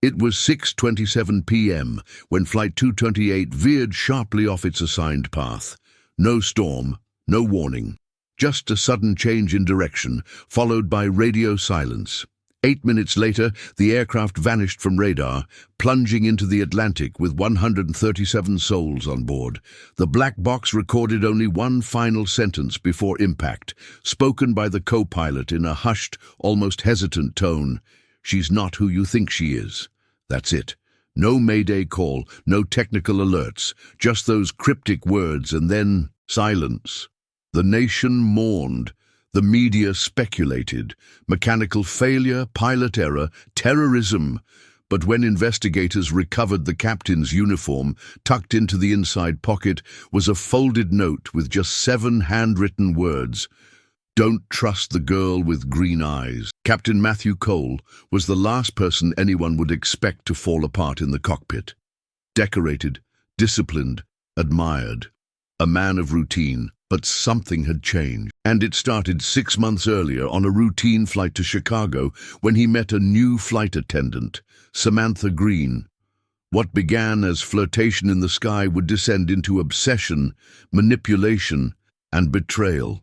It was 6:27 p.m. when Flight 228 veered sharply off its assigned path. No storm, no warning. Just a sudden change in direction, followed by radio silence. 8 minutes later, the aircraft vanished from radar, plunging into the Atlantic with 137 souls on board. The black box recorded only one final sentence before impact, spoken by the co-pilot in a hushed, almost hesitant tone. "She's not who you think she is." That's it. No mayday call, no technical alerts, just those cryptic words and then silence. The nation mourned. The media speculated. Mechanical failure, pilot error, terrorism. But when investigators recovered the captain's uniform, tucked into the inside pocket was a folded note with just 7 handwritten words. "Don't trust the girl with green eyes." Captain Matthew Cole was the last person anyone would expect to fall apart in the cockpit. Decorated, disciplined, admired. A man of routine, but something had changed. And it started 6 months earlier on a routine flight to Chicago when he met a new flight attendant, Samantha Green. What began as flirtation in the sky would descend into obsession, manipulation, and betrayal.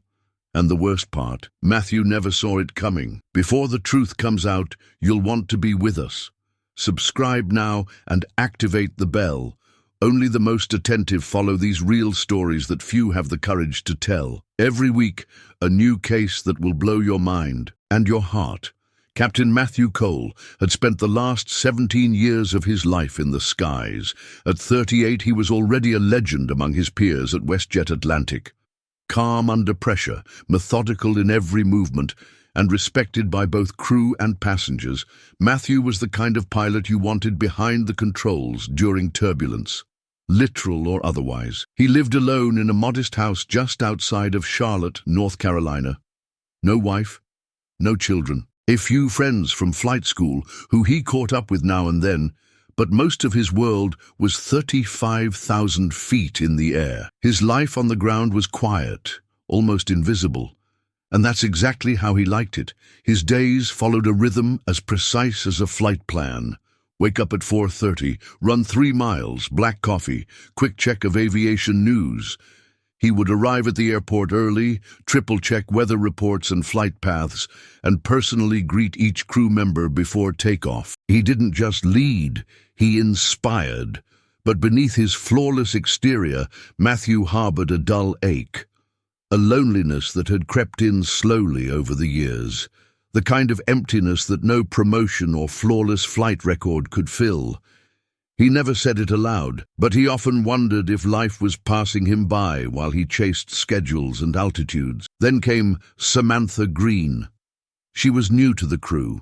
And the worst part, Matthew never saw it coming. Before the truth comes out, you'll want to be with us. Subscribe now and activate the bell. Only the most attentive follow these real stories that few have the courage to tell. Every week, a new case that will blow your mind and your heart. Captain Matthew Cole had spent the last 17 years of his life in the skies. At 38, he was already a legend among his peers at WestJet Atlantic. Calm under pressure, methodical in every movement, and respected by both crew and passengers, Matthew was the kind of pilot you wanted behind the controls during turbulence, literal or otherwise. He lived alone in a modest house just outside of Charlotte, North Carolina. No wife, no children. A few friends from flight school who he caught up with now and then, but most of his world was 35,000 feet in the air. His life on the ground was quiet, almost invisible, and that's exactly how he liked it. His days followed a rhythm as precise as a flight plan. Wake up at 4:30, run 3 miles, black coffee, quick check of aviation news. He would arrive at the airport early, triple-check weather reports and flight paths, and personally greet each crew member before takeoff. He didn't just lead, he inspired. But beneath his flawless exterior, Matthew harbored a dull ache, a loneliness that had crept in slowly over the years, the kind of emptiness that no promotion or flawless flight record could fill. He never said it aloud, but he often wondered if life was passing him by while he chased schedules and altitudes. Then came Samantha Green. She was new to the crew.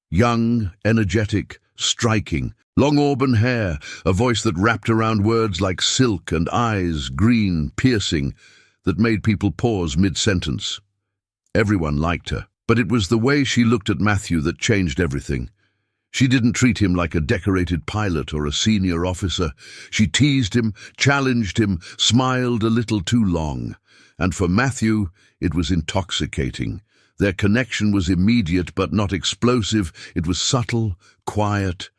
Young, energetic, striking, long auburn hair, a voice that wrapped around words like silk, and eyes, green, piercing, that made people pause mid-sentence. Everyone liked her, but it was the way she looked at Matthew that changed everything. She didn't treat him like a decorated pilot or a senior officer. She teased him, challenged him, smiled a little too long. And for Matthew, it was intoxicating. Their connection was immediate but not explosive. It was subtle, quiet,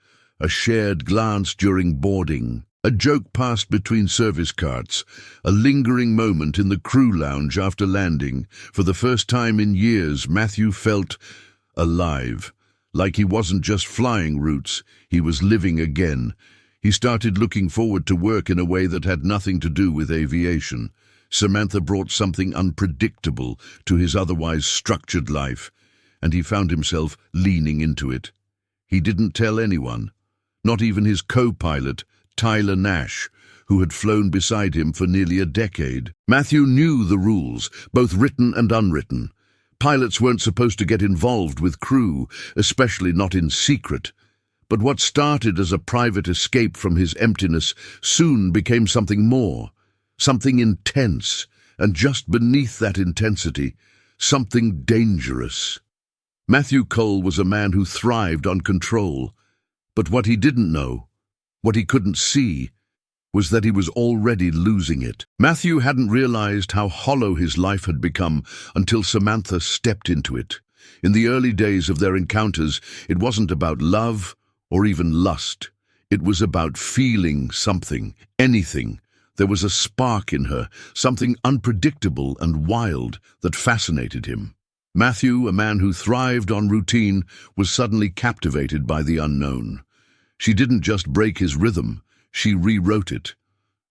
a shared glance during boarding, a joke passed between service carts, a lingering moment in the crew lounge after landing. For the first time in years, Matthew felt alive. Like he wasn't just flying routes, he was living again. He started looking forward to work in a way that had nothing to do with aviation. Samantha brought something unpredictable to his otherwise structured life, and he found himself leaning into it. He didn't tell anyone, not even his co-pilot, Tyler Nash, who had flown beside him for nearly a decade. Matthew knew the rules, both written and unwritten. Pilots weren't supposed to get involved with crew, especially not in secret. But what started as a private escape from his emptiness soon became something more, something intense, and just beneath that intensity, something dangerous. Matthew Cole was a man who thrived on control, but what he didn't know, what he couldn't see, was that he was already losing it. Matthew hadn't realized how hollow his life had become until Samantha stepped into it. In the early days of their encounters, it wasn't about love or even lust. It was about feeling something, anything. There was a spark in her, something unpredictable and wild that fascinated him. Matthew, a man who thrived on routine, was suddenly captivated by the unknown. She didn't just break his rhythm, she rewrote it.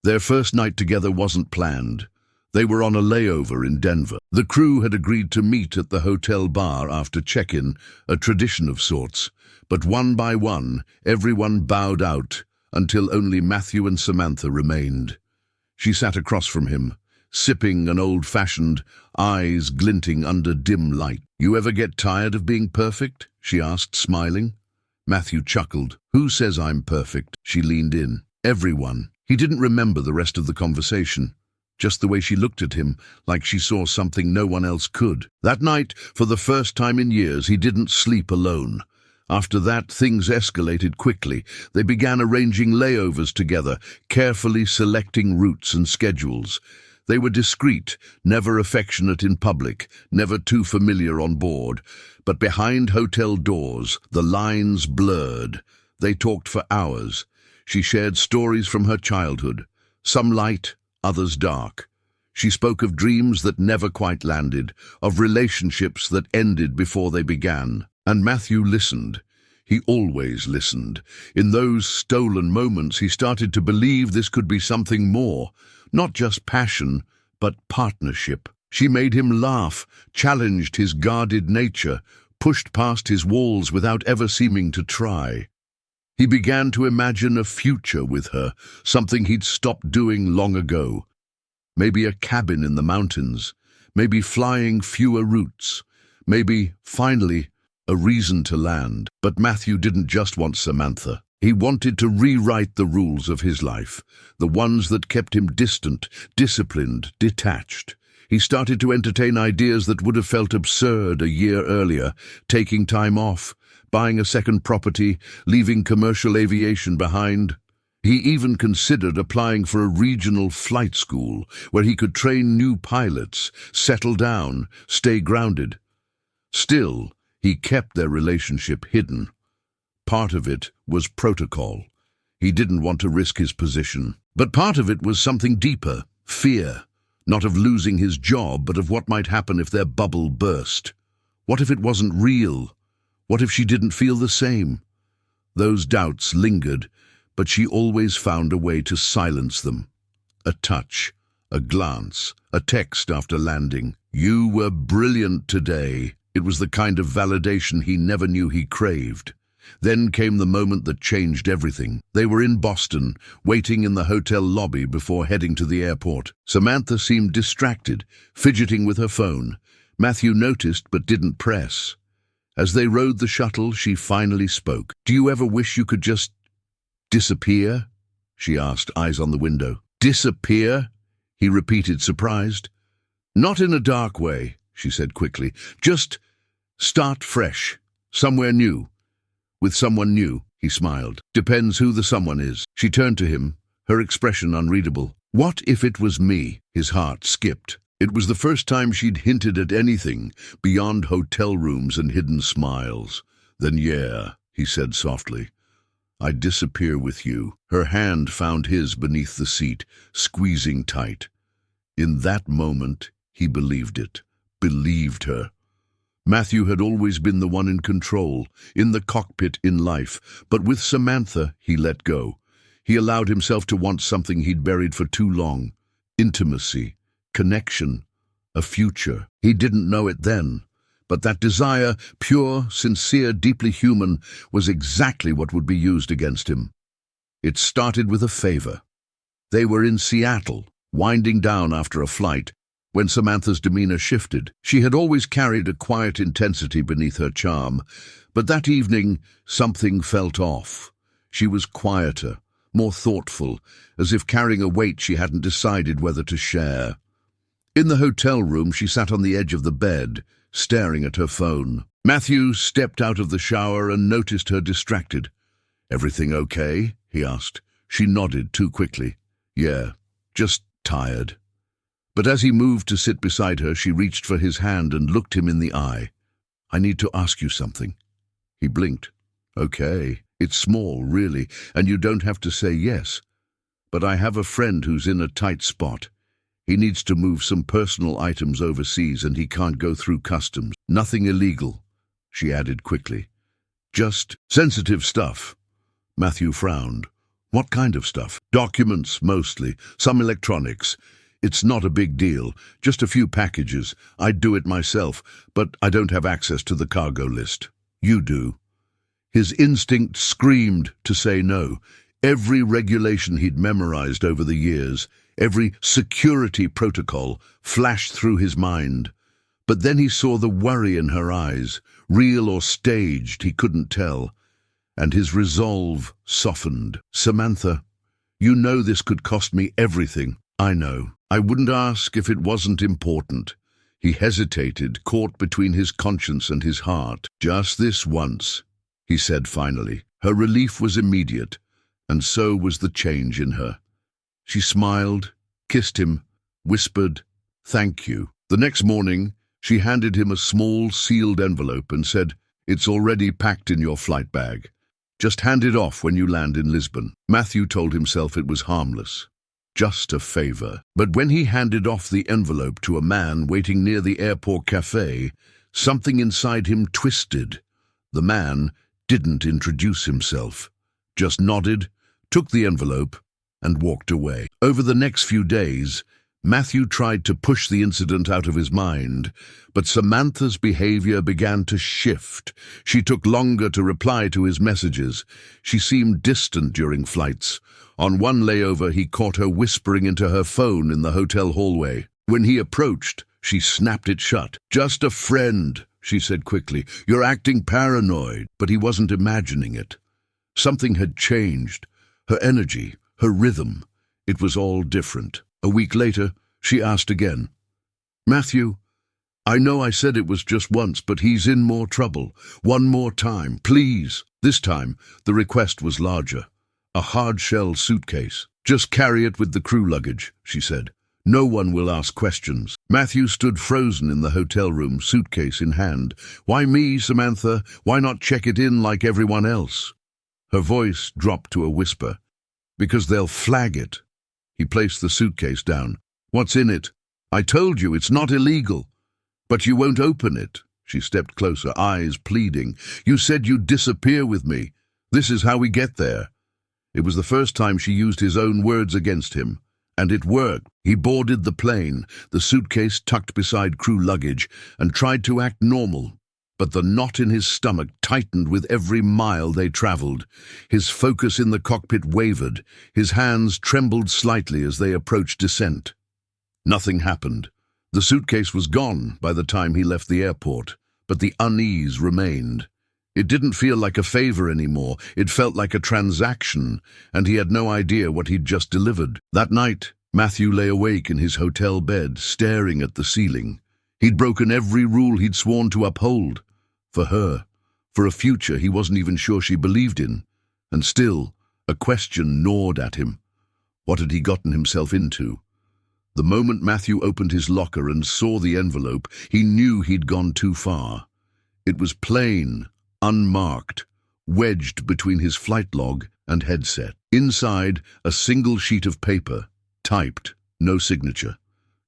Their first night together wasn't planned. They were on a layover in Denver. The crew had agreed to meet at the hotel bar after check-in, a tradition of sorts. But one by one, everyone bowed out, until only Matthew and Samantha remained. She sat across from him, sipping an old-fashioned, eyes glinting under dim light. "You ever get tired of being perfect?" she asked, smiling. Matthew chuckled. "Who says I'm perfect?" She leaned in. "Everyone." He didn't remember the rest of the conversation, just the way she looked at him, like she saw something no one else could. That night, for the first time in years, he didn't sleep alone. After that, things escalated quickly. They began arranging layovers together, carefully selecting routes and schedules. They were discreet, never affectionate in public, never too familiar on board. But behind hotel doors, the lines blurred. They talked for hours. She shared stories from her childhood, some light, others dark. She spoke of dreams that never quite landed, of relationships that ended before they began. And Matthew listened. He always listened. In those stolen moments, he started to believe this could be something more, not just passion, but partnership. She made him laugh, challenged his guarded nature, pushed past his walls without ever seeming to try. He began to imagine a future with her, something he'd stopped doing long ago. Maybe a cabin in the mountains, maybe flying fewer routes, maybe, finally, a reason to land. But Matthew didn't just want Samantha. He wanted to rewrite the rules of his life, the ones that kept him distant, disciplined, detached. He started to entertain ideas that would have felt absurd a year earlier, taking time off, buying a second property, leaving commercial aviation behind. He even considered applying for a regional flight school where he could train new pilots, settle down, stay grounded. Still, he kept their relationship hidden. Part of it was protocol. He didn't want to risk his position. But part of it was something deeper, fear. Not of losing his job, but of what might happen if their bubble burst. What if it wasn't real? What if she didn't feel the same? Those doubts lingered, but she always found a way to silence them. A touch, a glance, a text after landing. "You were brilliant today." It was the kind of validation he never knew he craved. Then came the moment that changed everything. They were in Boston, waiting in the hotel lobby before heading to the airport. Samantha seemed distracted, fidgeting with her phone. Matthew noticed but didn't press. As they rode the shuttle, she finally spoke. "Do you ever wish you could just disappear?" she asked, eyes on the window. "Disappear?" he repeated, surprised. "Not in a dark way," she said quickly. "Just start fresh, somewhere new. With someone new," he smiled. "Depends who the someone is." She turned to him, her expression unreadable. "What if it was me?" His heart skipped. It was the first time she'd hinted at anything beyond hotel rooms and hidden smiles. "Then yeah," he said softly. "I'd disappear with you." Her hand found his beneath the seat, squeezing tight. In that moment, he believed it, believed her. Matthew had always been the one in control, in the cockpit in life, but with Samantha, he let go. He allowed himself to want something he'd buried for too long. Intimacy, connection, a future. He didn't know it then, but that desire, pure, sincere, deeply human, was exactly what would be used against him. It started with a favor. They were in Seattle, winding down after a flight, when Samantha's demeanor shifted. She had always carried a quiet intensity beneath her charm, but that evening something felt off. She was quieter, more thoughtful, as if carrying a weight she hadn't decided whether to share. In the hotel room, she sat on the edge of the bed, staring at her phone. Matthew stepped out of the shower and noticed her distracted. "Everything okay?" he asked. She nodded too quickly. "Yeah, just tired." But as he moved to sit beside her, she reached for his hand and looked him in the eye. "I need to ask you something." He blinked. "Okay." It's small, really, and you don't have to say yes. But I have a friend who's in a tight spot. He needs to move some personal items overseas and he can't go through customs. Nothing illegal, she added quickly. Just sensitive stuff. Matthew frowned. What kind of stuff? Documents, mostly. Some electronics. It's not a big deal. Just a few packages. I'd do it myself, but I don't have access to the cargo list. You do. His instinct screamed to say no. Every regulation he'd memorized over the years, every security protocol flashed through his mind. But then he saw the worry in her eyes, real or staged, he couldn't tell, and his resolve softened. Samantha, you know this could cost me everything. I know. I wouldn't ask if it wasn't important. He hesitated, caught between his conscience and his heart. Just this once, he said finally. Her relief was immediate, and so was the change in her. She smiled, kissed him, whispered, "Thank you." The next morning, she handed him a small sealed envelope and said, "It's already packed in your flight bag. Just hand it off when you land in Lisbon." Matthew told himself it was harmless, just a favor. But when he handed off the envelope to a man waiting near the airport cafe, something inside him twisted. The man didn't introduce himself, just nodded, took the envelope, and walked away. Over the next few days, Matthew tried to push the incident out of his mind, but Samantha's behavior began to shift. She took longer to reply to his messages. She seemed distant during flights. On one layover, he caught her whispering into her phone in the hotel hallway. When he approached, she snapped it shut. "Just a friend," she said quickly. "You're acting paranoid." But he wasn't imagining it. Something had changed. Her energy, her rhythm. It was all different. A week later, she asked again. "Matthew, I know I said it was just once, but he's in more trouble. One more time, please." This time, the request was larger. A hard-shell suitcase. "Just carry it with the crew luggage," she said. "No one will ask questions." Matthew stood frozen in the hotel room, suitcase in hand. "Why me, Samantha? Why not check it in like everyone else?" Her voice dropped to a whisper. "Because they'll flag it." He placed the suitcase down. "What's in it?" "I told you, it's not illegal." "But you won't open it." She stepped closer, eyes pleading. "You said you'd disappear with me. This is how we get there." It was the first time she used his own words against him. And it worked. He boarded the plane, the suitcase tucked beside crew luggage, and tried to act normal. But the knot in his stomach tightened with every mile they traveled. His focus in the cockpit wavered. His hands trembled slightly as they approached descent. Nothing happened. The suitcase was gone by the time he left the airport, but the unease remained. It didn't feel like a favor anymore. It felt like a transaction, and he had no idea what he'd just delivered. That night, Matthew lay awake in his hotel bed, staring at the ceiling. He'd broken every rule he'd sworn to uphold. For her, for a future he wasn't even sure she believed in. And still, a question gnawed at him. What had he gotten himself into? The moment Matthew opened his locker and saw the envelope, he knew he'd gone too far. It was plain, unmarked, wedged between his flight log and headset. Inside, a single sheet of paper, typed, no signature.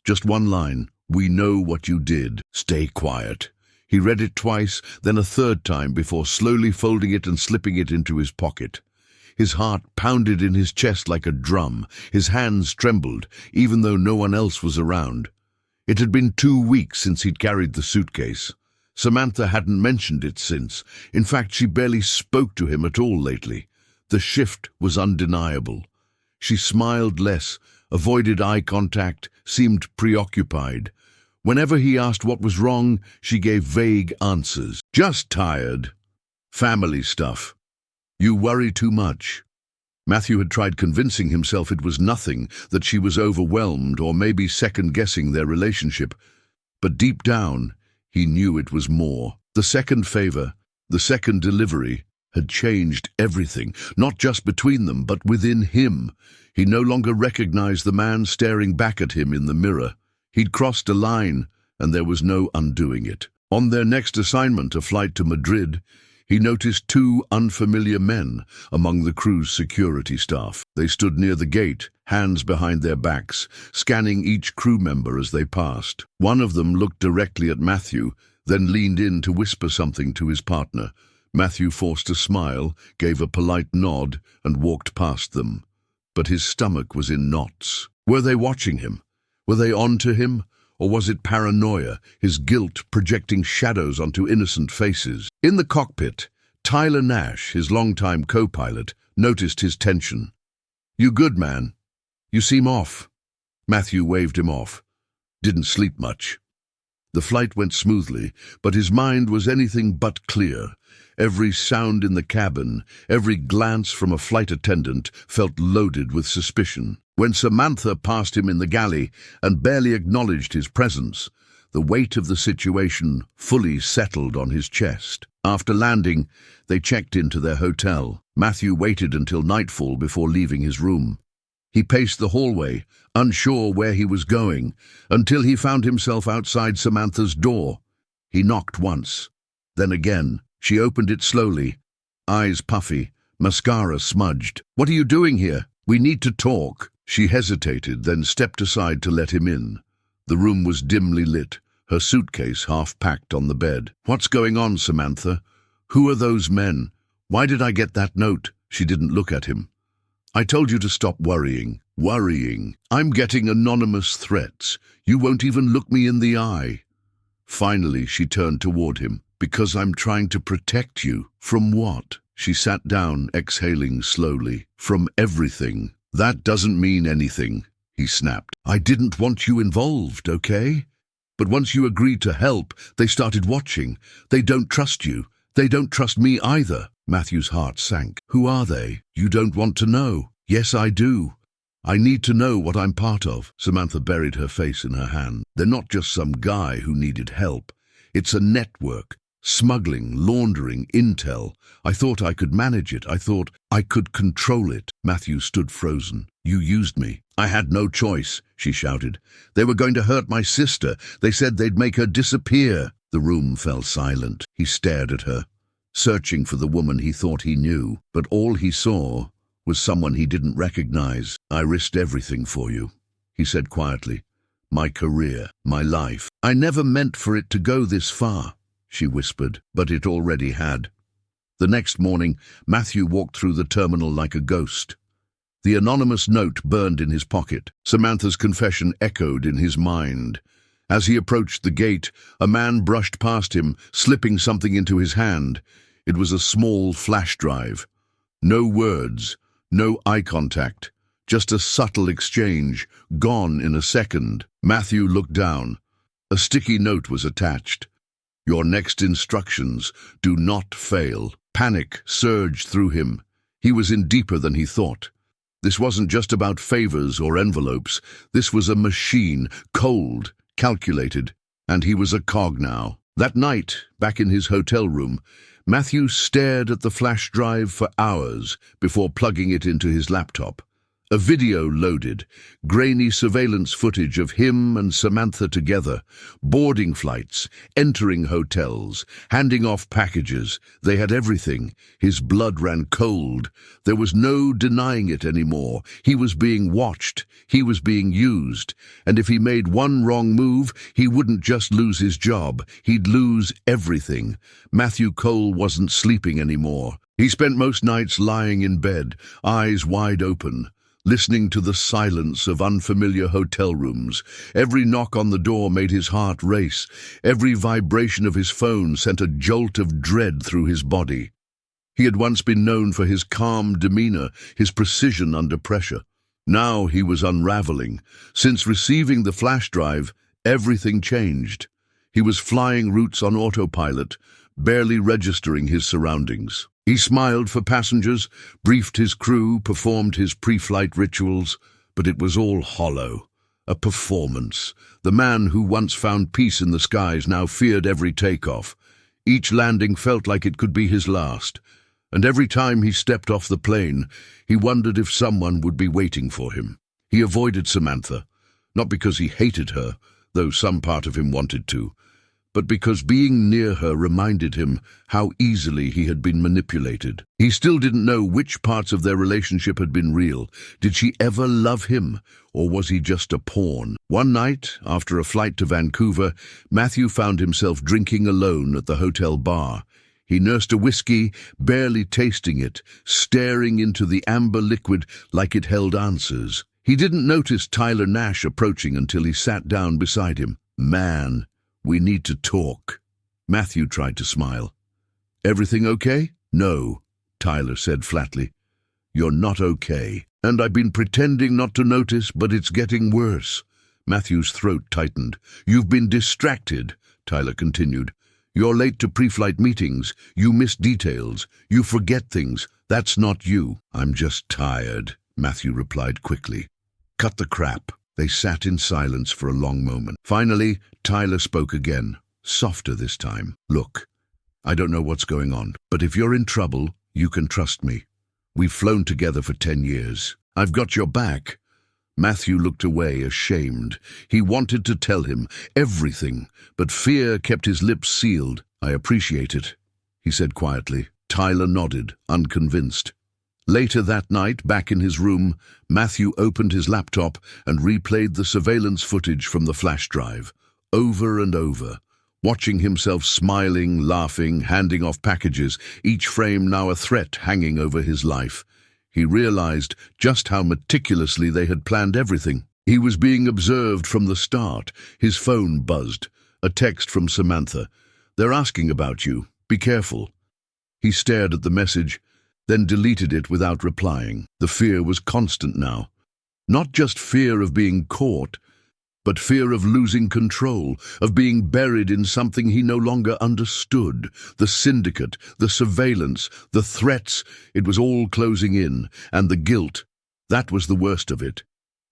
Just one line, "We know what you did. Stay quiet." He read it twice, then a third time before slowly folding it and slipping it into his pocket. His heart pounded in his chest like a drum. His hands trembled, even though no one else was around. It had been 2 weeks since he'd carried the suitcase. Samantha hadn't mentioned it since. In fact, she barely spoke to him at all lately. The shift was undeniable. She smiled less, avoided eye contact, seemed preoccupied. Whenever he asked what was wrong, she gave vague answers. "Just tired. Family stuff. You worry too much." Matthew had tried convincing himself it was nothing, that she was overwhelmed or maybe second-guessing their relationship. But deep down, he knew it was more. The second favor, the second delivery, had changed everything, not just between them, but within him. He no longer recognized the man staring back at him in the mirror. He'd crossed a line, and there was no undoing it. On their next assignment, a flight to Madrid, he noticed two unfamiliar men among the crew's security staff. They stood near the gate, hands behind their backs, scanning each crew member as they passed. One of them looked directly at Matthew, then leaned in to whisper something to his partner. Matthew forced a smile, gave a polite nod, and walked past them. But his stomach was in knots. Were they watching him? Were they on to him? Or was it paranoia, his guilt projecting shadows onto innocent faces? In the cockpit, Tyler Nash, his longtime co-pilot, noticed his tension. "You good, man? You seem off." Matthew waved him off. "Didn't sleep much." The flight went smoothly, but his mind was anything but clear. Every sound in the cabin, every glance from a flight attendant felt loaded with suspicion. When Samantha passed him in the galley and barely acknowledged his presence, the weight of the situation fully settled on his chest. After landing, they checked into their hotel. Matthew waited until nightfall before leaving his room. He paced the hallway, unsure where he was going, until he found himself outside Samantha's door. He knocked once, then again. She opened it slowly, eyes puffy, mascara smudged. "What are you doing here? We need to talk." She hesitated, then stepped aside to let him in. The room was dimly lit, her suitcase half packed on the bed. "What's going on, Samantha? Who are those men? Why did I get that note?" She didn't look at him. "I told you to stop worrying." "Worrying? I'm getting anonymous threats. You won't even look me in the eye." Finally, she turned toward him. "Because I'm trying to protect you." "From what?" She sat down, exhaling slowly. "From everything." "That doesn't mean anything," he snapped. "I didn't want you involved, okay? But once you agreed to help, they started watching. They don't trust you. They don't trust me either." Matthew's heart sank. "Who are they?" "You don't want to know." "Yes, I do. I need to know what I'm part of." Samantha buried her face in her hand. "They're not just some guy who needed help. It's a network. Smuggling, laundering, intel. I thought I could manage it. I thought I could control it." Matthew stood frozen. "You used me." "I had no choice," she shouted. "They were going to hurt my sister. They said they'd make her disappear." The room fell silent. He stared at her, searching for the woman he thought he knew. But all he saw was someone he didn't recognize. "I risked everything for you," he said quietly. "My career, my life. I never meant for it to go this far," she whispered, but it already had. The next morning, Matthew walked through the terminal like a ghost. The anonymous note burned in his pocket. Samantha's confession echoed in his mind. As he approached the gate, a man brushed past him, slipping something into his hand. It was a small flash drive. No words, no eye contact, just a subtle exchange, gone in a second. Matthew looked down. A sticky note was attached. "Your next instructions, do not fail." Panic surged through him. He was in deeper than he thought. This wasn't just about favors or envelopes. This was a machine, cold, calculated, and he was a cog now. That night, back in his hotel room, Matthew stared at the flash drive for hours before plugging it into his laptop. A video loaded, grainy surveillance footage of him and Samantha together, boarding flights, entering hotels, handing off packages. They had everything. His blood ran cold. There was no denying it anymore. He was being watched. He was being used. And if he made one wrong move, he wouldn't just lose his job. He'd lose everything. Matthew Cole wasn't sleeping anymore. He spent most nights lying in bed, eyes wide open, listening to the silence of unfamiliar hotel rooms. Every knock on the door made his heart race. Every vibration of his phone sent a jolt of dread through his body. He had once been known for his calm demeanor, his precision under pressure. Now he was unraveling. Since receiving the flash drive, everything changed. He was flying routes on autopilot, barely registering his surroundings. He smiled for passengers, briefed his crew, performed his pre-flight rituals, but it was all hollow. A performance. The man who once found peace in the skies now feared every takeoff. Each landing felt like it could be his last, and every time he stepped off the plane, he wondered if someone would be waiting for him. He avoided Samantha, not because he hated her, though some part of him wanted to, but because being near her reminded him how easily he had been manipulated. He still didn't know which parts of their relationship had been real. Did she ever love him, or was he just a pawn? One night, after a flight to Vancouver, Matthew found himself drinking alone at the hotel bar. He nursed a whiskey, barely tasting it, staring into the amber liquid like it held answers. He didn't notice Tyler Nash approaching until he sat down beside him. "Man, we need to talk." Matthew tried to smile. "Everything okay?" "No," Tyler said flatly. "You're not okay. And I've been pretending not to notice, but it's getting worse." Matthew's throat tightened. "You've been distracted," Tyler continued. "You're late to pre-flight meetings. You miss details. You forget things. That's not you." "I'm just tired," Matthew replied quickly. "Cut the crap." They sat in silence for a long moment. Finally, Tyler spoke again, softer this time. "Look, I don't know what's going on, but if you're in trouble, you can trust me. We've flown together for 10 years. I've got your back." Matthew looked away, ashamed. He wanted to tell him everything, but fear kept his lips sealed. "I appreciate it," he said quietly. Tyler nodded, unconvinced. Later that night, back in his room, Matthew opened his laptop and replayed the surveillance footage from the flash drive, over and over, watching himself smiling, laughing, handing off packages, each frame now a threat hanging over his life. He realized just how meticulously they had planned everything. He was being observed from the start. His phone buzzed. A text from Samantha. "They're asking about you. Be careful." He stared at the message, then deleted it without replying. The fear was constant now. Not just fear of being caught, but fear of losing control, of being buried in something he no longer understood. The syndicate, the surveillance, the threats, it was all closing in, and the guilt. That was the worst of it.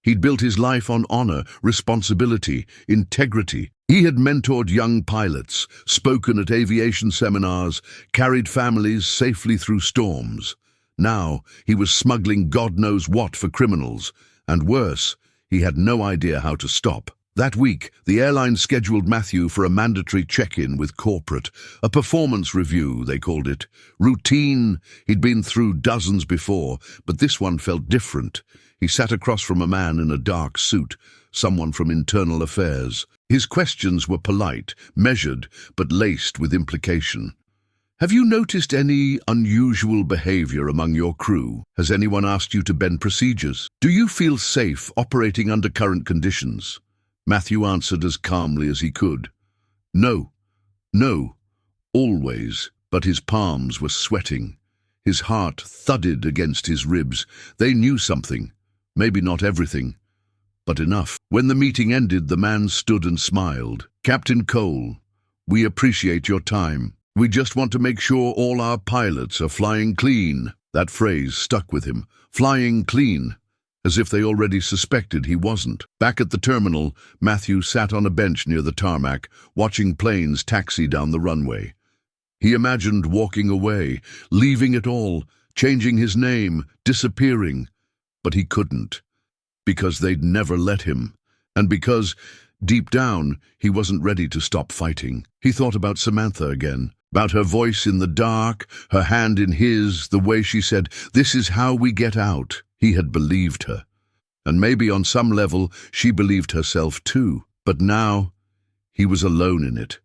He'd built his life on honor, responsibility, integrity. He had mentored young pilots, spoken at aviation seminars, carried families safely through storms. Now he was smuggling God knows what for criminals, and worse, he had no idea how to stop. That week, the airline scheduled Matthew for a mandatory check-in with corporate, a performance review, they called it. Routine. He'd been through dozens before, but this one felt different. He sat across from a man in a dark suit, someone from internal affairs. His questions were polite, measured, but laced with implication. "Have you noticed any unusual behavior among your crew? Has anyone asked you to bend procedures? Do you feel safe operating under current conditions?" Matthew answered as calmly as he could. No, always, but his palms were sweating. His heart thudded against his ribs. They knew something, maybe not everything, but enough. When the meeting ended, the man stood and smiled. "Captain Cole, we appreciate your time. We just want to make sure all our pilots are flying clean." That phrase stuck with him. Flying clean. As if they already suspected he wasn't. Back at the terminal, Matthew sat on a bench near the tarmac, watching planes taxi down the runway. He imagined walking away, leaving it all, changing his name, disappearing. But he couldn't. Because they'd never let him. And because, deep down, he wasn't ready to stop fighting. He thought about Samantha again. About her voice in the dark, her hand in his, the way she said, "This is how we get out." He had believed her. And maybe on some level, she believed herself too. But now, he was alone in it.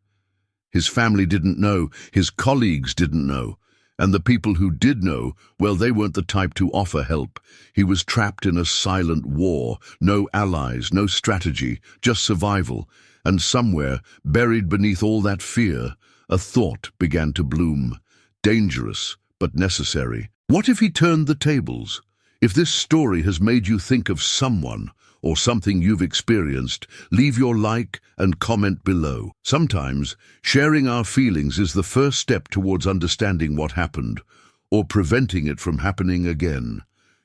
His family didn't know, his colleagues didn't know. And the people who did know, well, they weren't the type to offer help. He was trapped in a silent war. No allies, no strategy, just survival. And somewhere, buried beneath all that fear, a thought began to bloom. Dangerous, but necessary. What if he turned the tables? If this story has made you think of someone or something you've experienced, leave your like and comment below. Sometimes, sharing our feelings is the first step towards understanding what happened or preventing it from happening again.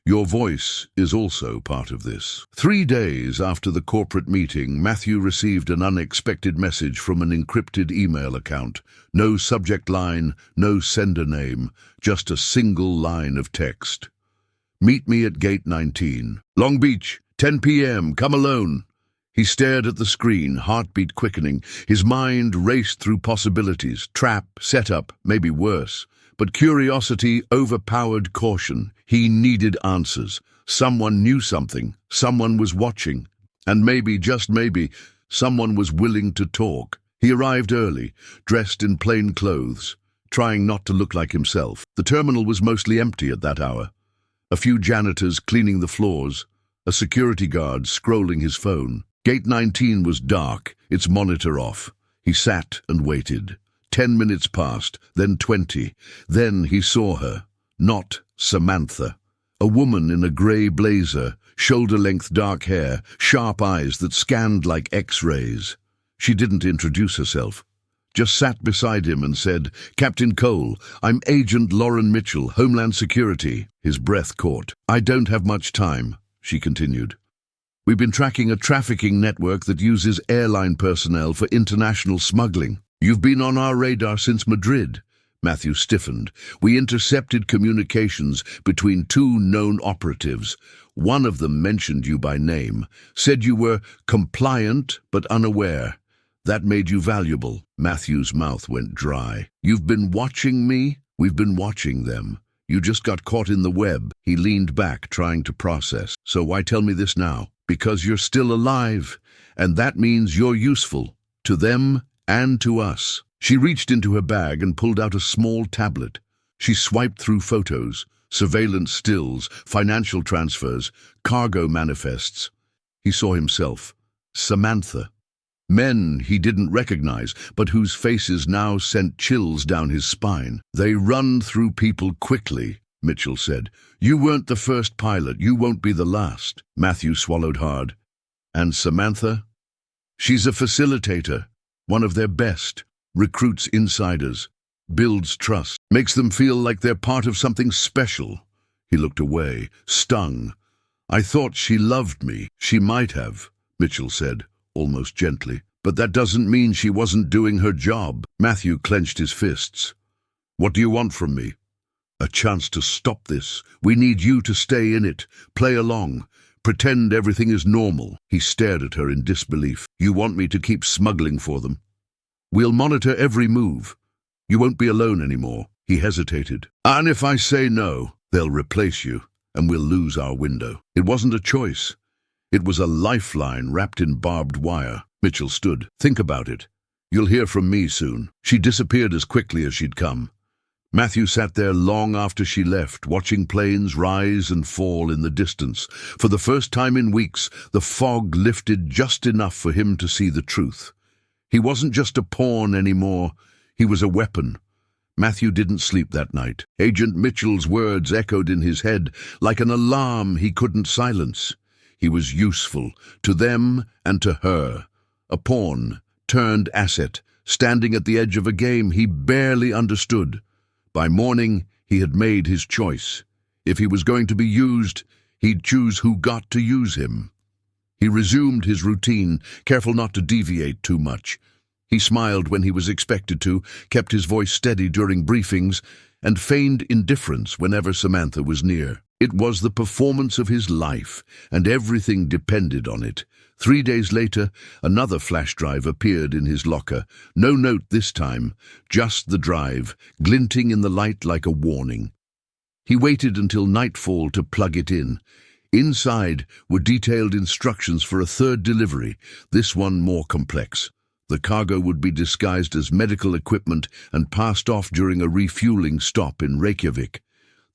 Your voice is also part of this. 3 days after the corporate meeting, Matthew received an unexpected message from an encrypted email account. No subject line, no sender name, just a single line of text. "Meet me at gate 19. Long Beach, 10 p.m. Come alone." He stared at the screen, heartbeat quickening. His mind raced through possibilities. Trap, setup, maybe worse. But curiosity overpowered caution. He needed answers. Someone knew something. Someone was watching. And maybe, just maybe, someone was willing to talk. He arrived early, dressed in plain clothes, trying not to look like himself. The terminal was mostly empty at that hour. A few janitors cleaning the floors, a security guard scrolling his phone. Gate 19 was dark, its monitor off. He sat and waited. 10 minutes passed, then 20. Then he saw her. Not Samantha. A woman in a grey blazer, shoulder-length dark hair, sharp eyes that scanned like X-rays. She didn't introduce herself. Just sat beside him and said, "Captain Cole, I'm Agent Lauren Mitchell, Homeland Security." His breath caught. "I don't have much time," she continued. "We've been tracking a trafficking network that uses airline personnel for international smuggling. You've been on our radar since Madrid." Matthew stiffened. "We intercepted communications between two known operatives. One of them mentioned you by name, said you were compliant but unaware. That made you valuable." Matthew's mouth went dry. "You've been watching me? We've been watching them. You just got caught in the web." He leaned back, trying to process. "So why tell me this now?" "Because you're still alive, and that means you're useful. To them and to us." She reached into her bag and pulled out a small tablet. She swiped through photos, surveillance stills, financial transfers, cargo manifests. He saw himself. Samantha. Men he didn't recognize, but whose faces now sent chills down his spine. "They run through people quickly," Mitchell said. "You weren't the first pilot. You won't be the last." Matthew swallowed hard. "And Samantha? She's a facilitator, one of their best. Recruits insiders, builds trust, makes them feel like they're part of something special." He looked away, stung. "I thought she loved me." "She might have," Mitchell said, almost gently. "But that doesn't mean she wasn't doing her job." Matthew clenched his fists. "What do you want from me?" "A chance to stop this. We need you to stay in it, play along, pretend everything is normal." He stared at her in disbelief. "You want me to keep smuggling for them? We'll monitor every move. You won't be alone anymore." He hesitated. "And if I say no, they'll replace you, and we'll lose our window." It wasn't a choice. It was a lifeline wrapped in barbed wire. Mitchell stood. "Think about it. You'll hear from me soon." She disappeared as quickly as she'd come. Matthew sat there long after she left, watching planes rise and fall in the distance. For the first time in weeks, the fog lifted just enough for him to see the truth. He wasn't just a pawn anymore. He was a weapon. Matthew didn't sleep that night. Agent Mitchell's words echoed in his head like an alarm he couldn't silence. He was useful, to them and to her. A pawn, turned asset, standing at the edge of a game he barely understood. By morning, he had made his choice. If he was going to be used, he'd choose who got to use him. He resumed his routine, careful not to deviate too much. He smiled when he was expected to, kept his voice steady during briefings, and feigned indifference whenever Samantha was near. It was the performance of his life, and everything depended on it. 3 days later, another flash drive appeared in his locker. No note this time, just the drive, glinting in the light like a warning. He waited until nightfall to plug it in. Inside were detailed instructions for a third delivery, this one more complex. The cargo would be disguised as medical equipment and passed off during a refueling stop in Reykjavik.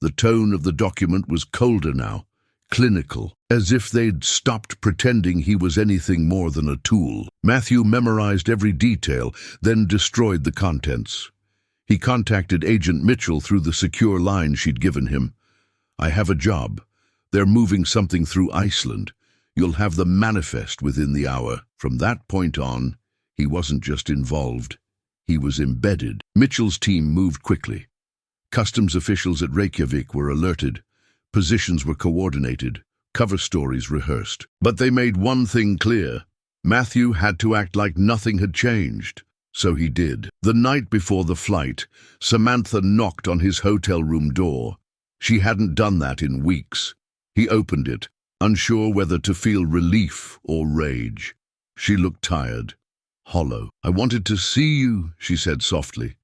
The tone of the document was colder now, clinical, as if they'd stopped pretending he was anything more than a tool. Matthew memorized every detail, then destroyed the contents. He contacted Agent Mitchell through the secure line she'd given him. "I have a job. They're moving something through Iceland. You'll have the manifest within the hour." From that point on, he wasn't just involved. He was embedded. Mitchell's team moved quickly. Customs officials at Reykjavik were alerted. Positions were coordinated. Cover stories rehearsed. But they made one thing clear. Matthew had to act like nothing had changed. So he did. The night before the flight, Samantha knocked on his hotel room door. She hadn't done that in weeks. He opened it, unsure whether to feel relief or rage. She looked tired, hollow. "I wanted to see you," she said softly.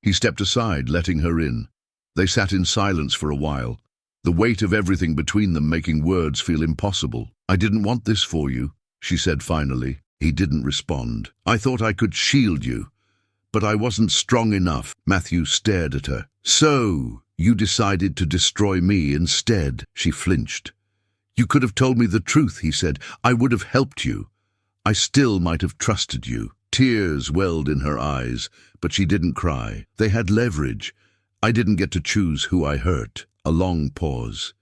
He stepped aside, letting her in. They sat in silence for a while, the weight of everything between them making words feel impossible. "I didn't want this for you," she said finally. He didn't respond. "I thought I could shield you, but I wasn't strong enough." Matthew stared at her. "So, you decided to destroy me instead?" She flinched. "You could have told me the truth," he said. "I would have helped you. I still might have trusted you." Tears welled in her eyes, but she didn't cry. They had leverage. "I didn't get to choose who I hurt." A long pause.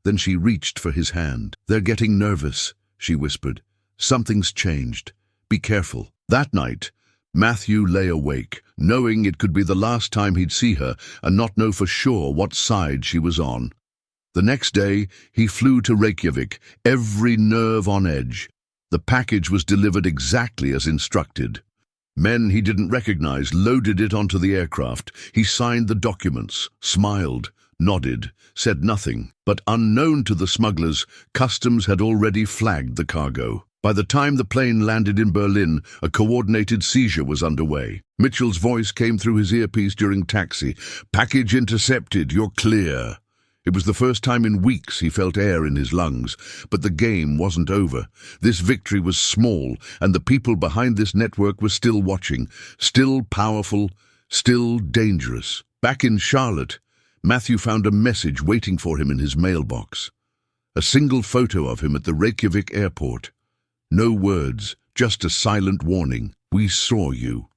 Then she reached for his hand. "They're getting nervous," she whispered. "Something's changed. Be careful." That night, Matthew lay awake, knowing it could be the last time he'd see her and not know for sure what side she was on. The next day, he flew to Reykjavik, every nerve on edge. The package was delivered exactly as instructed. Men he didn't recognize loaded it onto the aircraft. He signed the documents, smiled, nodded, said nothing. But unknown to the smugglers, customs had already flagged the cargo. By the time the plane landed in Berlin, a coordinated seizure was underway. Mitchell's voice came through his earpiece during taxi. "Package intercepted, you're clear." It was the first time in weeks he felt air in his lungs, but the game wasn't over. This victory was small, and the people behind this network were still watching, still powerful, still dangerous. Back in Charlotte, Matthew found a message waiting for him in his mailbox. A single photo of him at the Reykjavik airport. No words, just a silent warning. "We saw you."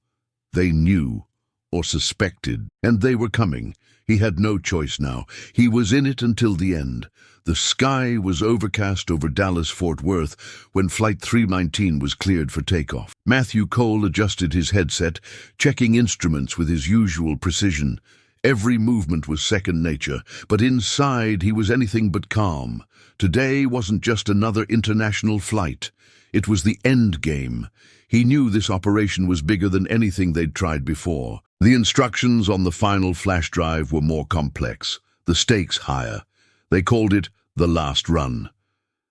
They knew, or suspected, and they were coming. He had no choice now. He was in it until the end. The sky was overcast over Dallas-Fort Worth when Flight 319 was cleared for takeoff. Matthew Cole adjusted his headset, checking instruments with his usual precision. Every movement was second nature, but inside he was anything but calm. Today wasn't just another international flight. It was the end game. He knew this operation was bigger than anything they'd tried before. The instructions on the final flash drive were more complex, the stakes higher. They called it the last run,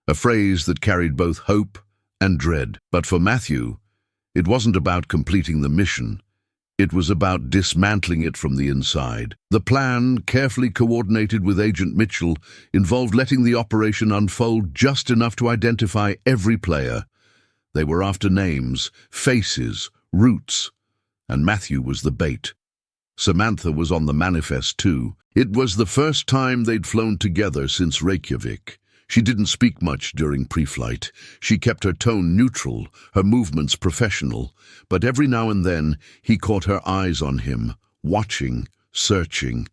a phrase that carried both hope and dread. But for Matthew, it wasn't about completing the mission. It was about dismantling it from the inside. The plan, carefully coordinated with Agent Mitchell, involved letting the operation unfold just enough to identify every player. They were after names, faces, routes, and Matthew was the bait. Samantha was on the manifest too. It was the first time they'd flown together since Reykjavik. She didn't speak much during pre-flight. She kept her tone neutral, her movements professional, but every now and then he caught her eyes on him, watching, searching.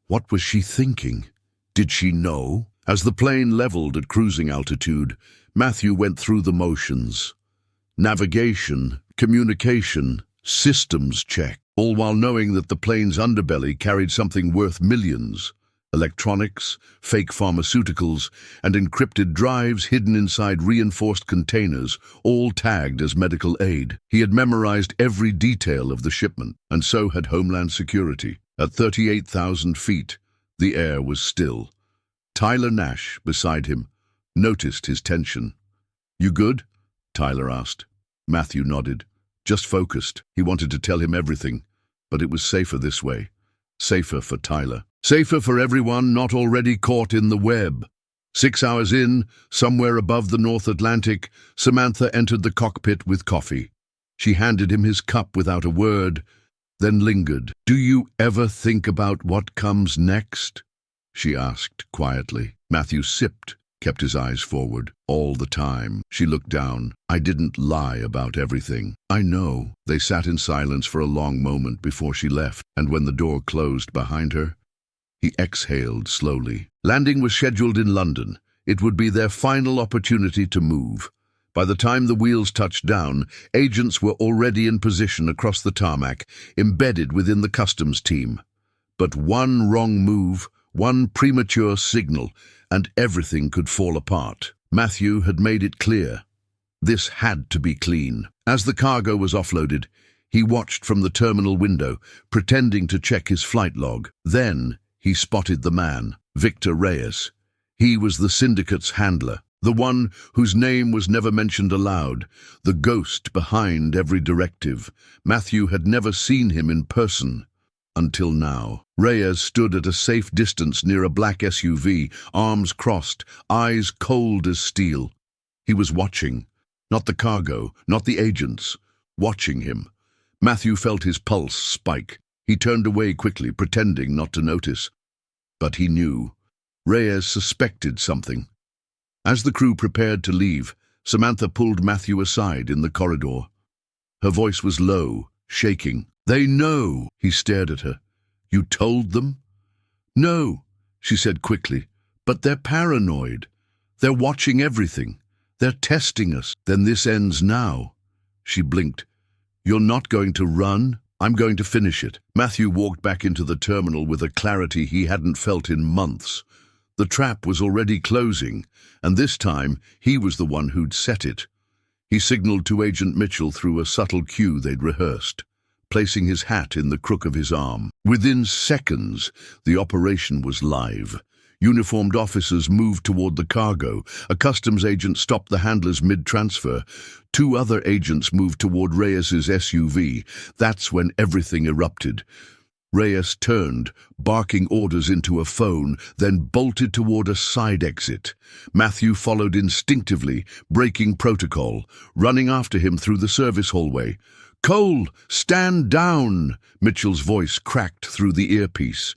What was she thinking? Did she know? As the plane leveled at cruising altitude, Matthew went through the motions. Navigation, communication, systems check, all while knowing that the plane's underbelly carried something worth millions. Electronics, fake pharmaceuticals, and encrypted drives hidden inside reinforced containers, all tagged as medical aid. He had memorized every detail of the shipment, and so had Homeland Security. At 38,000 feet, the air was still. Tyler Nash, beside him, noticed his tension. "You good?" Tyler asked. Matthew nodded. Just focused. He wanted to tell him everything, but it was safer this way. Safer for Tyler. Safer for everyone not already caught in the web. 6 hours in, somewhere above the North Atlantic, Samantha entered the cockpit with coffee. She handed him his cup without a word, then lingered. "Do you ever think about what comes next?" she asked quietly. Matthew sipped, kept his eyes forward. "All the time." She looked down. "I didn't lie about everything." "I know." They sat in silence for a long moment before she left, and when the door closed behind her, he exhaled slowly. Landing was scheduled in London. It would be their final opportunity to move. By the time the wheels touched down, agents were already in position across the tarmac, embedded within the customs team. But one wrong move, one premature signal, and everything could fall apart. Matthew had made it clear. This had to be clean. As the cargo was offloaded, he watched from the terminal window, pretending to check his flight log. Then he spotted the man, Victor Reyes. He was the syndicate's handler. The one whose name was never mentioned aloud, the ghost behind every directive. Matthew had never seen him in person until now. Reyes stood at a safe distance near a black SUV, arms crossed, eyes cold as steel. He was watching, not the cargo, not the agents, watching him. Matthew felt his pulse spike. He turned away quickly, pretending not to notice. But he knew. Reyes suspected something. As the crew prepared to leave, Samantha pulled Matthew aside in the corridor. Her voice was low, shaking. "They know," he stared at her. "You told them?" "No," she said quickly, "but they're paranoid. They're watching everything. They're testing us." "Then this ends now." She blinked. "You're not going to run? I'm going to finish it." Matthew walked back into the terminal with a clarity he hadn't felt in months. The trap was already closing, and this time he was the one who'd set it. He signaled to Agent Mitchell through a subtle cue they'd rehearsed, placing his hat in the crook of his arm. Within seconds, the operation was live. Uniformed officers moved toward the cargo. A customs agent stopped the handlers mid-transfer. Two other agents moved toward Reyes's SUV. That's when everything erupted. Reyes turned, barking orders into a phone, then bolted toward a side exit. Matthew followed instinctively, breaking protocol, running after him through the service hallway. "Cole, stand down!" Mitchell's voice cracked through the earpiece.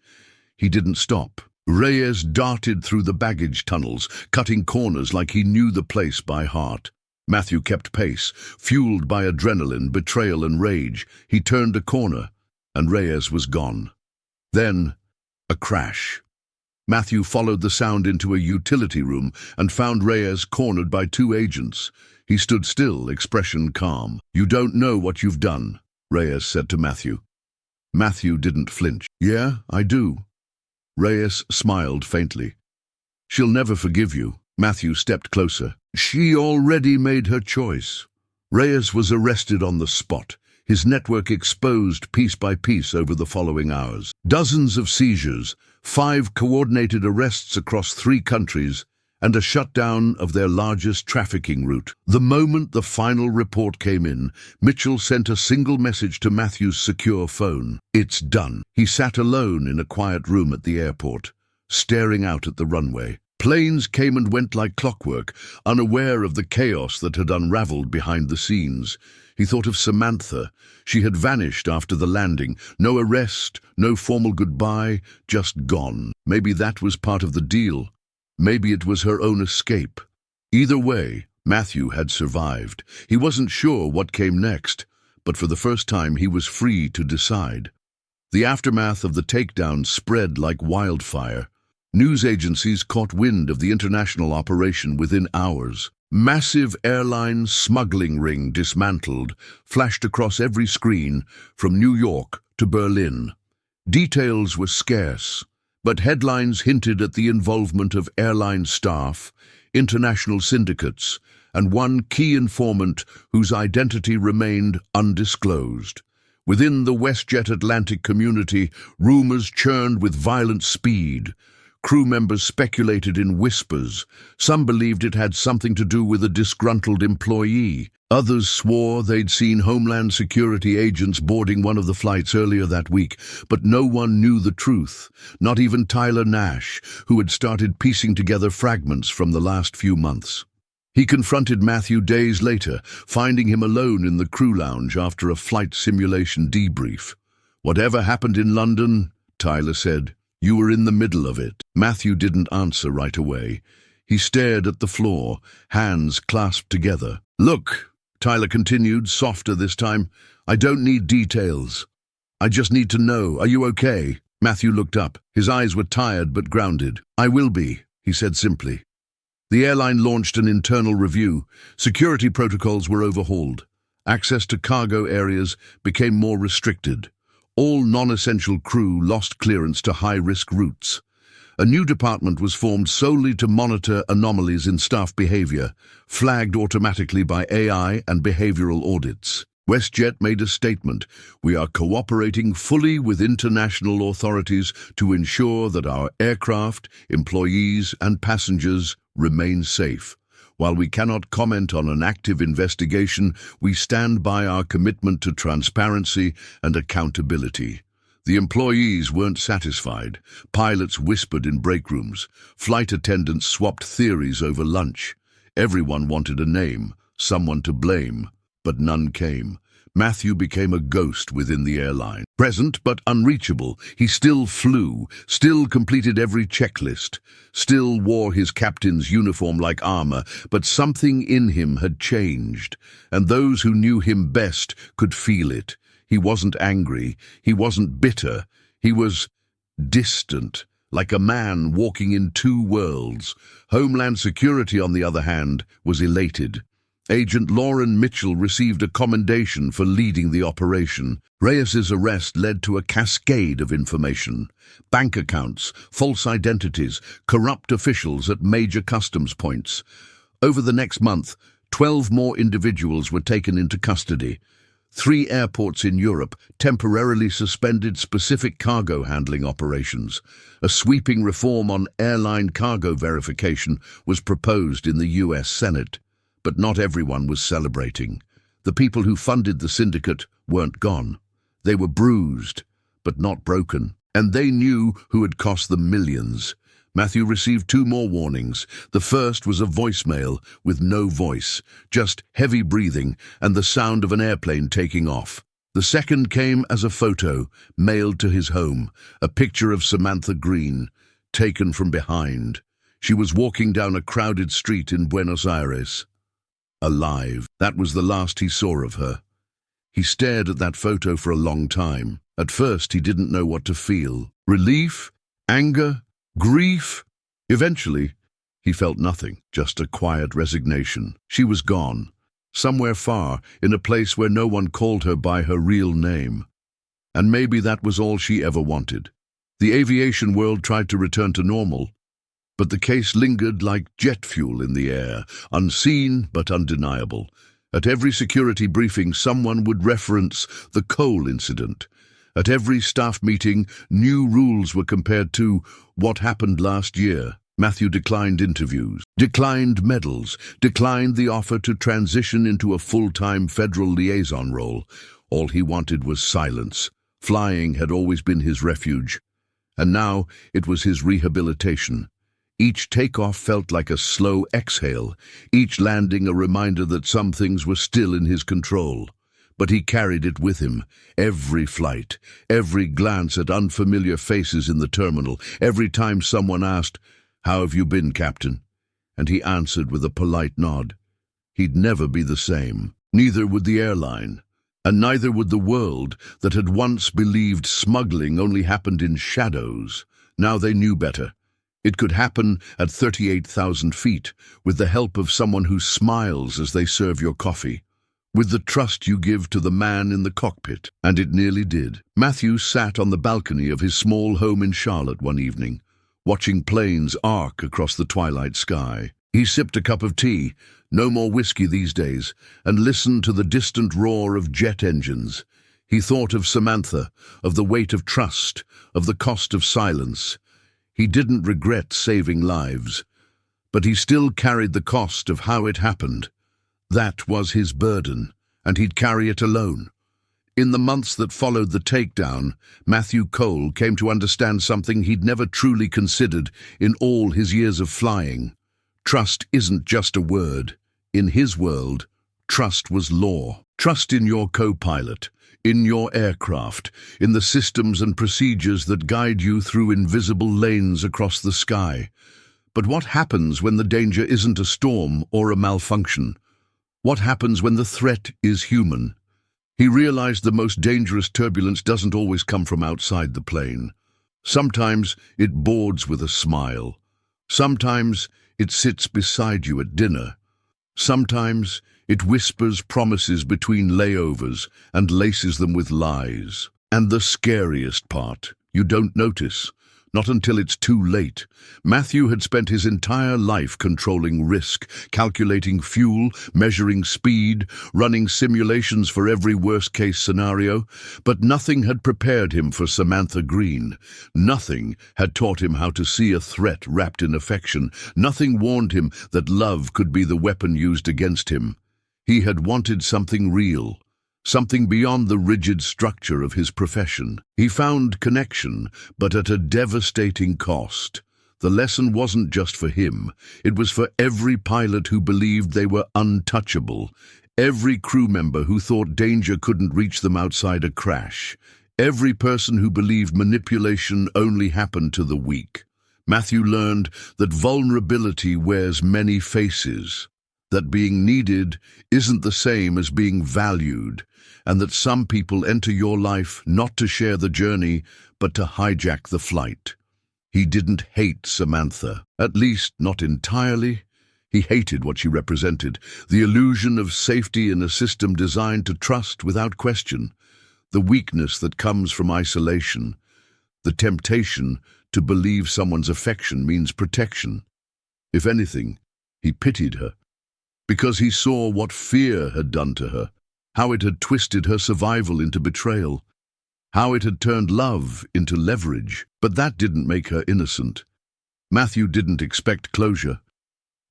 He didn't stop. Reyes darted through the baggage tunnels, cutting corners like he knew the place by heart. Matthew kept pace, fueled by adrenaline, betrayal, and rage. He turned a corner, and Reyes was gone. Then, a crash. Matthew followed the sound into a utility room and found Reyes cornered by two agents. He stood still, expression calm. "You don't know what you've done," Reyes said to Matthew. Matthew didn't flinch. "Yeah, I do." Reyes smiled faintly. "She'll never forgive you." Matthew stepped closer. "She already made her choice." Reyes was arrested on the spot, his network exposed piece by piece over the following hours. Dozens of seizures, 5 coordinated arrests across 3 countries, and a shutdown of their largest trafficking route. The moment the final report came in, Mitchell sent a single message to Matthew's secure phone. "It's done." He sat alone in a quiet room at the airport, staring out at the runway. Planes came and went like clockwork, unaware of the chaos that had unraveled behind the scenes. He thought of Samantha. She had vanished after the landing. No arrest, no formal goodbye, just gone. Maybe that was part of the deal. Maybe it was her own escape. Either way, Matthew had survived. He wasn't sure what came next, but for the first time he was free to decide. The aftermath of the takedown spread like wildfire. News agencies caught wind of the international operation within hours. Massive airline smuggling ring dismantled, flashed across every screen, from New York to Berlin. Details were scarce, but headlines hinted at the involvement of airline staff, international syndicates, and one key informant whose identity remained undisclosed. Within the WestJet Atlantic community, rumors churned with violent speed. Crew members speculated in whispers. Some believed it had something to do with a disgruntled employee. Others swore they'd seen Homeland Security agents boarding one of the flights earlier that week, but no one knew the truth, not even Tyler Nash, who had started piecing together fragments from the last few months. He confronted Matthew days later, finding him alone in the crew lounge after a flight simulation debrief. "Whatever happened in London," Tyler said, "you were in the middle of it." Matthew didn't answer right away. He stared at the floor, hands clasped together. "Look," Tyler continued, softer this time, "I don't need details. I just need to know, are you okay?" Matthew looked up. His eyes were tired but grounded. "I will be," he said simply. The airline launched an internal review. Security protocols were overhauled. Access to cargo areas became more restricted. All non-essential crew lost clearance to high-risk routes. A new department was formed solely to monitor anomalies in staff behavior, flagged automatically by AI and behavioral audits. WestJet made a statement: "We are cooperating fully with international authorities to ensure that our aircraft, employees, and passengers remain safe." While we cannot comment on an active investigation, we stand by our commitment to transparency and accountability. The employees weren't satisfied. Pilots whispered in break rooms. Flight attendants swapped theories over lunch. Everyone wanted a name, someone to blame, but none came. Matthew became a ghost within the airline. Present but unreachable, he still flew, still completed every checklist, still wore his captain's uniform like armor, but something in him had changed, and those who knew him best could feel it. He wasn't angry, he wasn't bitter, he was distant, like a man walking in two worlds. Homeland Security, on the other hand, was elated. Agent Lauren Mitchell received a commendation for leading the operation. Reyes's arrest led to a cascade of information. Bank accounts, false identities, corrupt officials at major customs points. Over the next month, 12 more individuals were taken into custody. 3 airports in Europe temporarily suspended specific cargo handling operations. A sweeping reform on airline cargo verification was proposed in the US Senate. But not everyone was celebrating. The people who funded the syndicate weren't gone. They were bruised, but not broken. And they knew who had cost them millions. Matthew received 2 more warnings. The first was a voicemail with no voice, just heavy breathing and the sound of an airplane taking off. The second came as a photo, mailed to his home, a picture of Samantha Green, taken from behind. She was walking down a crowded street in Buenos Aires. Alive. That was the last he saw of her. He stared at that photo for a long time. At first, he didn't know what to feel. Relief? Anger? Grief? Eventually, he felt nothing, just a quiet resignation. She was gone, somewhere far, in a place where no one called her by her real name. And maybe that was all she ever wanted. The aviation world tried to return to normal, but the case lingered like jet fuel in the air, unseen but undeniable. At every security briefing, someone would reference the coal incident. At every staff meeting, new rules were compared to what happened last year. Matthew declined interviews, declined medals, declined the offer to transition into a full-time federal liaison role. All he wanted was silence. Flying had always been his refuge, and now it was his rehabilitation. Each takeoff felt like a slow exhale, each landing a reminder that some things were still in his control. But he carried it with him. Every flight, every glance at unfamiliar faces in the terminal, every time someone asked, "How have you been, Captain?" and he answered with a polite nod. He'd never be the same. Neither would the airline, and neither would the world that had once believed smuggling only happened in shadows. Now they knew better. It could happen at 38,000 feet, with the help of someone who smiles as they serve your coffee, with the trust you give to the man in the cockpit. And it nearly did. Matthew sat on the balcony of his small home in Charlotte one evening, watching planes arc across the twilight sky. He sipped a cup of tea, no more whiskey these days, and listened to the distant roar of jet engines. He thought of Samantha, of the weight of trust, of the cost of silence. He didn't regret saving lives, but he still carried the cost of how it happened. That was his burden, and he'd carry it alone. In the months that followed the takedown, Matthew Cole came to understand something he'd never truly considered in all his years of flying. Trust isn't just a word. In his world, trust was law. Trust in your co-pilot, in your aircraft, in the systems and procedures that guide you through invisible lanes across the sky. But what happens when the danger isn't a storm or a malfunction? What happens when the threat is human? He realized the most dangerous turbulence doesn't always come from outside the plane. Sometimes it boards with a smile. Sometimes it sits beside you at dinner. Sometimes it whispers promises between layovers and laces them with lies. And the scariest part, you don't notice. Not until it's too late. Matthew had spent his entire life controlling risk, calculating fuel, measuring speed, running simulations for every worst-case scenario, but nothing had prepared him for Samantha Green. Nothing had taught him how to see a threat wrapped in affection. Nothing warned him that love could be the weapon used against him. He had wanted something real. Something beyond the rigid structure of his profession. He found connection, but at a devastating cost. The lesson wasn't just for him. It was for every pilot who believed they were untouchable, every crew member who thought danger couldn't reach them outside a crash, every person who believed manipulation only happened to the weak. Matthew learned that vulnerability wears many faces, that being needed isn't the same as being valued, and that some people enter your life not to share the journey, but to hijack the flight. He didn't hate Samantha, at least not entirely. He hated what she represented, the illusion of safety in a system designed to trust without question, the weakness that comes from isolation, the temptation to believe someone's affection means protection. If anything, he pitied her, because he saw what fear had done to her, how it had twisted her survival into betrayal, how it had turned love into leverage. But that didn't make her innocent. Matthew didn't expect closure.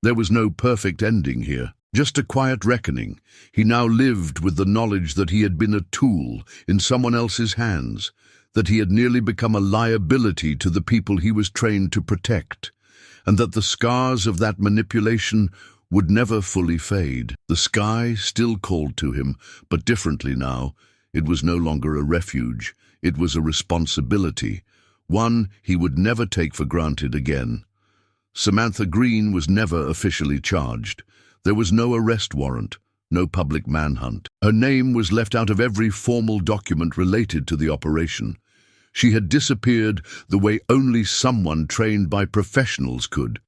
There was no perfect ending here, just a quiet reckoning. He now lived with the knowledge that he had been a tool in someone else's hands, that he had nearly become a liability to the people he was trained to protect, and that the scars of that manipulation would never fully fade. The sky still called to him, but differently now. It was no longer a refuge. It was a responsibility, one he would never take for granted again. Samantha Green was never officially charged. There was no arrest warrant, no public manhunt. Her name was left out of every formal document related to the operation. She had disappeared the way only someone trained by professionals could,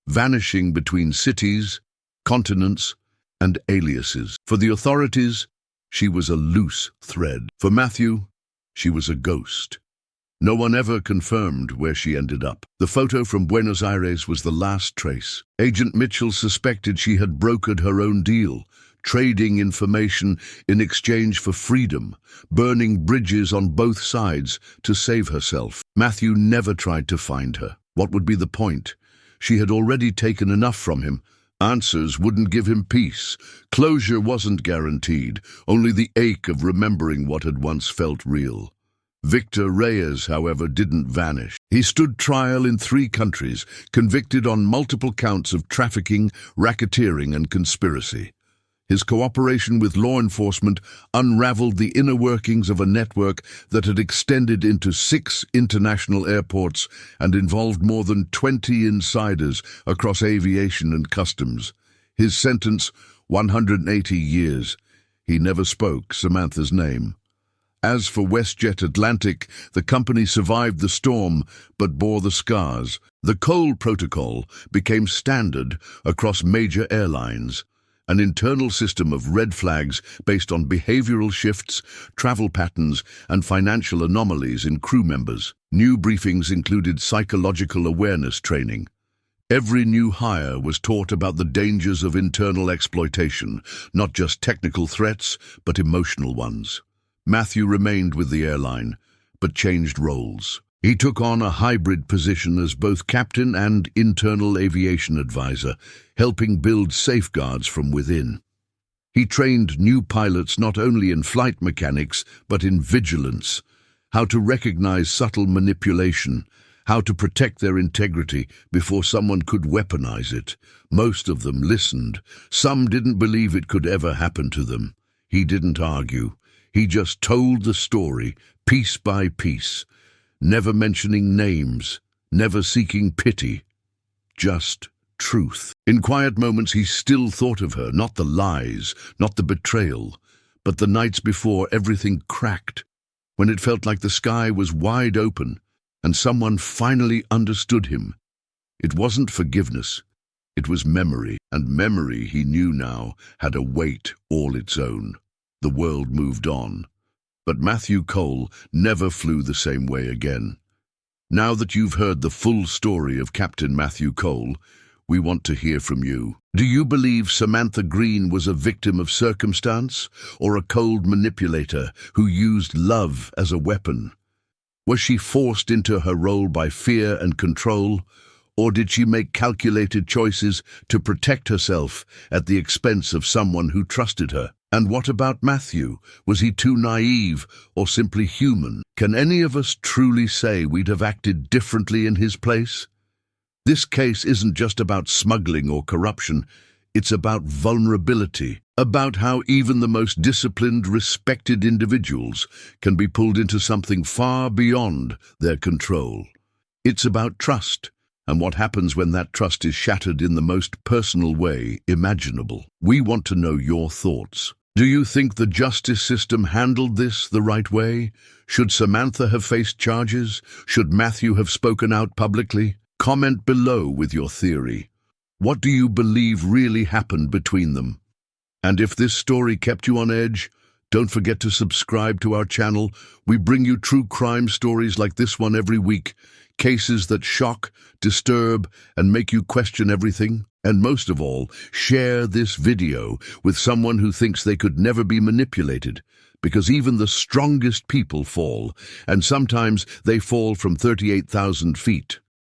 vanishing between cities, continents, and aliases. For the authorities, she was a loose thread. For Matthew, she was a ghost. No one ever confirmed where she ended up. The photo from Buenos Aires was the last trace. Agent Mitchell suspected she had brokered her own deal, trading information in exchange for freedom, burning bridges on both sides to save herself. Matthew never tried to find her. What would be the point? She had already taken enough from him. Answers wouldn't give him peace. Closure wasn't guaranteed, only the ache of remembering what had once felt real. Victor Reyes, however, didn't vanish. He stood trial in 3 countries, convicted on multiple counts of trafficking, racketeering, and conspiracy. His cooperation with law enforcement unraveled the inner workings of a network that had extended into 6 international airports and involved more than 20 insiders across aviation and customs. His sentence, 180 years. He never spoke Samantha's name. As for WestJet Atlantic, the company survived the storm but bore the scars. The Cole Protocol became standard across major airlines, an internal system of red flags based on behavioral shifts, travel patterns, and financial anomalies in crew members. New briefings included psychological awareness training. Every new hire was taught about the dangers of internal exploitation, not just technical threats, but emotional ones. Matthew remained with the airline, but changed roles. He took on a hybrid position as both captain and internal aviation advisor, helping build safeguards from within. He trained new pilots not only in flight mechanics, but in vigilance, how to recognize subtle manipulation, how to protect their integrity before someone could weaponize it. Most of them listened. Some didn't believe it could ever happen to them. He didn't argue. He just told the story, piece by piece, never mentioning names, never seeking pity, just truth. In quiet moments he still thought of her, not the lies, not the betrayal, but the nights before everything cracked, when it felt like the sky was wide open and someone finally understood him. It wasn't forgiveness, it was memory, and memory, he knew now, had a weight all its own. The world moved on, but Matthew Cole never flew the same way again. Now that you've heard the full story of Captain Matthew Cole, we want to hear from you. Do you believe Samantha Green was a victim of circumstance or a cold manipulator who used love as a weapon? Was she forced into her role by fear and control, or did she make calculated choices to protect herself at the expense of someone who trusted her? And what about Matthew? Was he too naive or simply human? Can any of us truly say we'd have acted differently in his place? This case isn't just about smuggling or corruption, it's about vulnerability, about how even the most disciplined, respected individuals can be pulled into something far beyond their control. It's about trust, and what happens when that trust is shattered in the most personal way imaginable. We want to know your thoughts. Do you think the justice system handled this the right way? Should Samantha have faced charges? Should Matthew have spoken out publicly? Comment below with your theory. What do you believe really happened between them? And if this story kept you on edge, don't forget to subscribe to our channel. We bring you true crime stories like this one every week. Cases that shock, disturb, and make you question everything. And most of all, share this video with someone who thinks they could never be manipulated, because even the strongest people fall, and sometimes they fall from 38,000 feet.